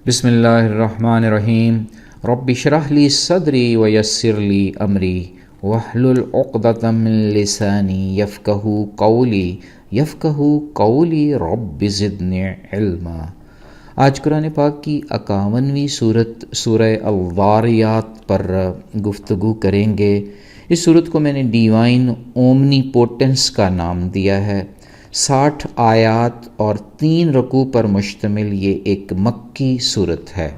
بسم اللہ الرحمن الرحیم رب اشرح لی صدری ویسر لی امری واحلل عقدۃ من لسانی یفقہوا قولی رب زدنی علما۔ آج قرآن پاک کی 51ویں صورت سورہ الذاریات پر گفتگو کریں گے۔ اس صورت کو میں نے ڈیوائن اومنی پوٹنس کا نام دیا ہے۔ 60 آیات اور 3 رکوع پر مشتمل یہ ایک مکی صورت ہے۔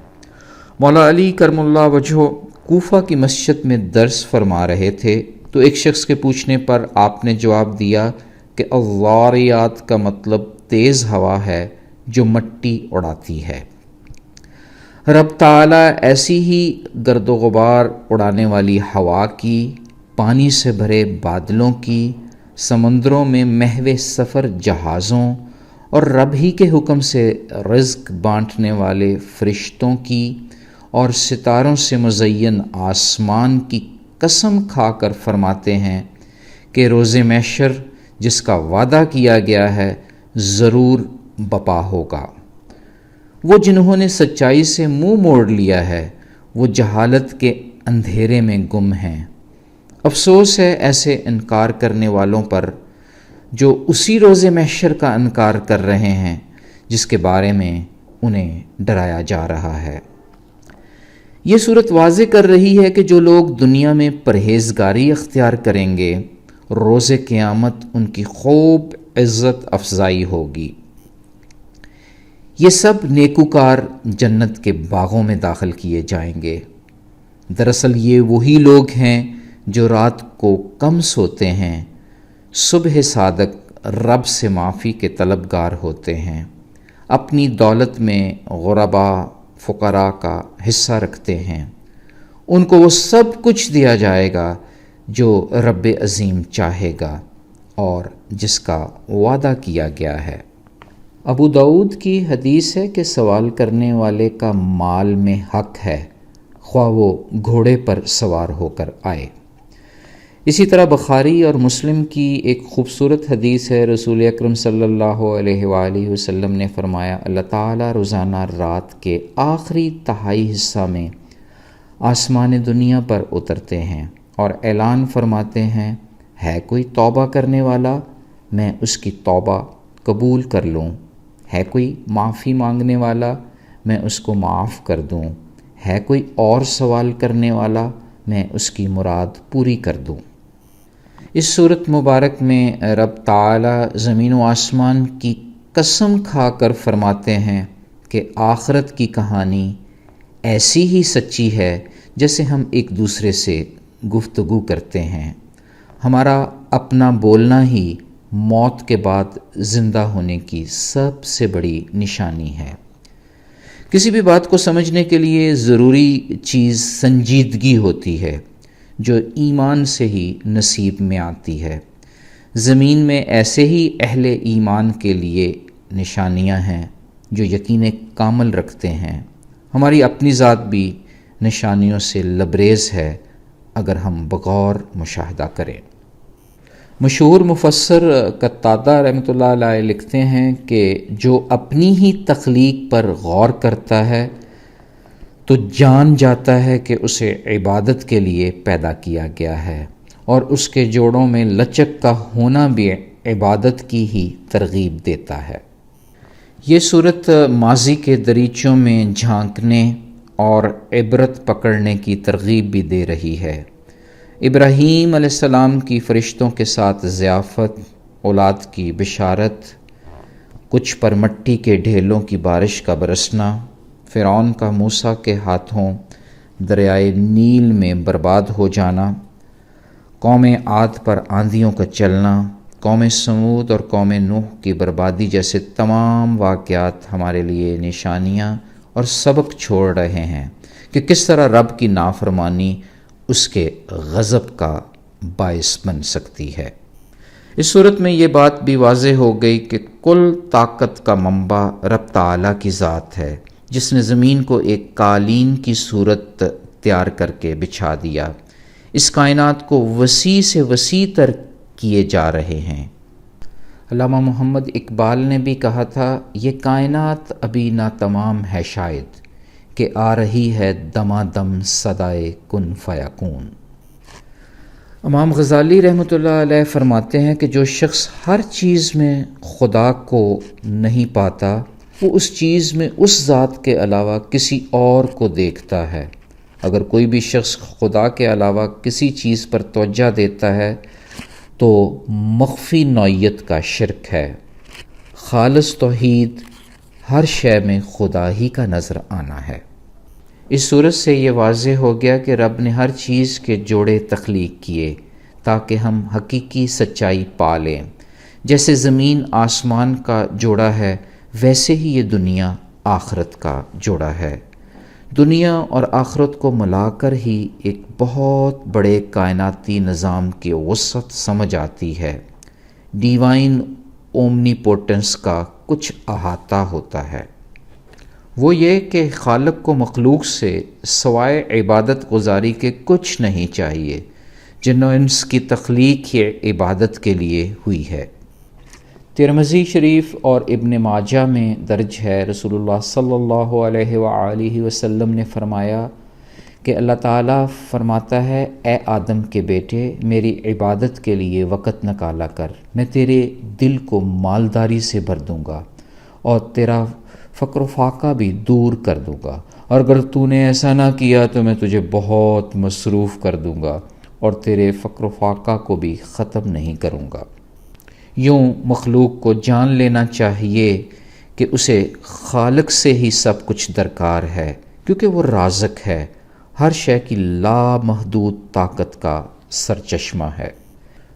مولا علی کرم اللہ وجہہ کوفہ کی مسجد میں درس فرما رہے تھے تو ایک شخص کے پوچھنے پر آپ نے جواب دیا کہ الذاریات کا مطلب تیز ہوا ہے جو مٹی اڑاتی ہے۔ رب تعالیٰ ایسی ہی گرد و غبار اڑانے والی ہوا کی، پانی سے بھرے بادلوں کی، سمندروں میں محو سفر جہازوں اور رب ہی کے حکم سے رزق بانٹنے والے فرشتوں کی اور ستاروں سے مزین آسمان کی قسم کھا کر فرماتے ہیں کہ روز محشر جس کا وعدہ کیا گیا ہے ضرور بپا ہوگا۔ وہ جنہوں نے سچائی سے منہ موڑ لیا ہے وہ جہالت کے اندھیرے میں گم ہیں۔ افسوس ہے ایسے انکار کرنے والوں پر جو اسی روز محشر کا انکار کر رہے ہیں جس کے بارے میں انہیں ڈرایا جا رہا ہے۔ یہ صورت واضح کر رہی ہے کہ جو لوگ دنیا میں پرہیزگاری اختیار کریں گے روز قیامت ان کی خوب عزت افزائی ہوگی۔ یہ سب نیکوکار جنت کے باغوں میں داخل کیے جائیں گے۔ دراصل یہ وہی لوگ ہیں جو رات کو کم سوتے ہیں، صبح صادق رب سے معافی کے طلبگار ہوتے ہیں، اپنی دولت میں غربا فقراء کا حصہ رکھتے ہیں۔ ان کو وہ سب کچھ دیا جائے گا جو رب عظیم چاہے گا اور جس کا وعدہ کیا گیا ہے۔ ابو داؤد کی حدیث ہے کہ سوال کرنے والے کا مال میں حق ہے خواہ وہ گھوڑے پر سوار ہو کر آئے۔ اسی طرح بخاری اور مسلم کی ایک خوبصورت حدیث ہے، رسول اکرم صلی اللہ علیہ وآلہ وسلم نے فرمایا اللہ تعالیٰ روزانہ رات کے آخری تہائی حصہ میں آسمان دنیا پر اترتے ہیں اور اعلان فرماتے ہیں ہے کوئی توبہ کرنے والا میں اس کی توبہ قبول کر لوں، ہے کوئی معافی مانگنے والا میں اس کو معاف کر دوں، ہے کوئی اور سوال کرنے والا میں اس کی مراد پوری کر دوں۔ اس صورت مبارک میں رب تعالیٰ زمین و آسمان کی قسم کھا کر فرماتے ہیں کہ آخرت کی کہانی ایسی ہی سچی ہے جیسے ہم ایک دوسرے سے گفتگو کرتے ہیں۔ ہمارا اپنا بولنا ہی موت کے بعد زندہ ہونے کی سب سے بڑی نشانی ہے۔ کسی بھی بات کو سمجھنے کے لیے ضروری چیز سنجیدگی ہوتی ہے جو ایمان سے ہی نصیب میں آتی ہے۔ زمین میں ایسے ہی اہل ایمان کے لیے نشانیاں ہیں جو یقین کامل رکھتے ہیں۔ ہماری اپنی ذات بھی نشانیوں سے لبریز ہے اگر ہم بغور مشاہدہ کریں۔ مشہور مفسر قتادہ رحمۃ اللہ علیہ لکھتے ہیں کہ جو اپنی ہی تخلیق پر غور کرتا ہے تو جان جاتا ہے کہ اسے عبادت کے لیے پیدا کیا گیا ہے اور اس کے جوڑوں میں لچک کا ہونا بھی عبادت کی ہی ترغیب دیتا ہے۔ یہ صورت ماضی کے دریچوں میں جھانکنے اور عبرت پکڑنے کی ترغیب بھی دے رہی ہے۔ ابراہیم علیہ السلام کی فرشتوں کے ساتھ ضیافت، اولاد کی بشارت، کچھ پر مٹی کے ڈھیلوں کی بارش کا برسنا، فرعون کا موسیٰ کے ہاتھوں دریائے نیل میں برباد ہو جانا، قوم عاد پر آندھیوں کا چلنا، قوم سمود اور قوم نوح کی بربادی جیسے تمام واقعات ہمارے لیے نشانیاں اور سبق چھوڑ رہے ہیں کہ کس طرح رب کی نافرمانی اس کے غضب کا باعث بن سکتی ہے۔ اس صورت میں یہ بات بھی واضح ہو گئی کہ کل طاقت کا منبع رب تعالیٰ کی ذات ہے جس نے زمین کو ایک قالین کی صورت تیار کر کے بچھا دیا۔ اس کائنات کو وسیع سے وسیع تر کیے جا رہے ہیں۔ علامہ محمد اقبال نے بھی کہا تھا یہ کائنات ابھی ناتمام ہے شاید، کہ آ رہی ہے دمادم صدائے کن فیکون۔ امام غزالی رحمۃ اللہ علیہ فرماتے ہیں کہ جو شخص ہر چیز میں خدا کو نہیں پاتا وہ اس چیز میں اس ذات کے علاوہ کسی اور کو دیکھتا ہے۔ اگر کوئی بھی شخص خدا کے علاوہ کسی چیز پر توجہ دیتا ہے تو مخفی نوعیت کا شرک ہے۔ خالص توحید ہر شے میں خدا ہی کا نظر آنا ہے۔ اس صورت سے یہ واضح ہو گیا کہ رب نے ہر چیز کے جوڑے تخلیق کیے تاکہ ہم حقیقی سچائی پا لیں۔ جیسے زمین آسمان کا جوڑا ہے ویسے ہی یہ دنیا آخرت کا جوڑا ہے۔ دنیا اور آخرت کو ملا کر ہی ایک بہت بڑے کائناتی نظام کی وسعت سمجھ آتی ہے۔ ڈیوائن اومنی پوٹنس کا کچھ احاطہ ہوتا ہے، وہ یہ کہ خالق کو مخلوق سے سوائے عبادت گزاری کے کچھ نہیں چاہیے۔ جن و انس کی تخلیق ہی عبادت کے لیے ہوئی ہے۔ ترمذی شریف اور ابن ماجہ میں درج ہے، رسول اللہ صلی اللہ علیہ وآلہ وسلم نے فرمایا کہ اللہ تعالیٰ فرماتا ہے، اے آدم کے بیٹے، میری عبادت کے لیے وقت نکالا کر، میں تیرے دل کو مالداری سے بھر دوں گا اور تیرا فقر و فاقہ بھی دور کر دوں گا، اور اگر تو نے ایسا نہ کیا تو میں تجھے بہت مصروف کر دوں گا اور تیرے فقر و فاقہ کو بھی ختم نہیں کروں گا۔ یوں مخلوق کو جان لینا چاہیے کہ اسے خالق سے ہی سب کچھ درکار ہے، کیونکہ وہ رازق ہے، ہر شے کی لامحدود طاقت کا سرچشمہ ہے۔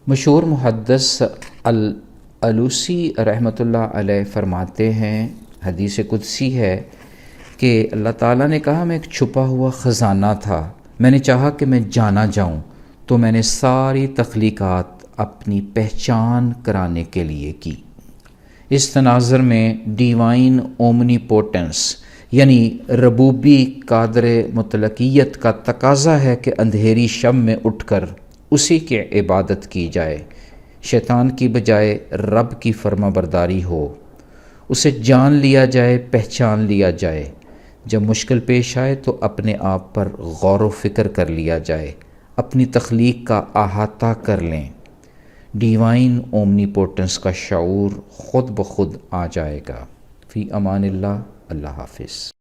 مشہور محدث الالوسی رحمۃ اللہ علیہ فرماتے ہیں، حدیث قدسی ہے کہ اللہ تعالیٰ نے کہا، میں ایک چھپا ہوا خزانہ تھا، میں نے چاہا کہ میں جانا جاؤں تو میں نے ساری تخلیقات اپنی پہچان کرانے کے لیے کی۔ اس تناظر میں ڈیوائن اومنی پوٹنس یعنی ربوبی قادر مطلقیت کا تقاضا ہے کہ اندھیری شب میں اٹھ کر اسی کی عبادت کی جائے، شیطان کی بجائے رب کی فرما برداری ہو، اسے جان لیا جائے، پہچان لیا جائے۔ جب مشکل پیش آئے تو اپنے آپ پر غور و فکر کر لیا جائے، اپنی تخلیق کا احاطہ کر لیں۔ ڈیوائن اومنی پوٹنس کا شعور خود بخود آ جائے گا۔ فی امان اللہ، اللہ حافظ۔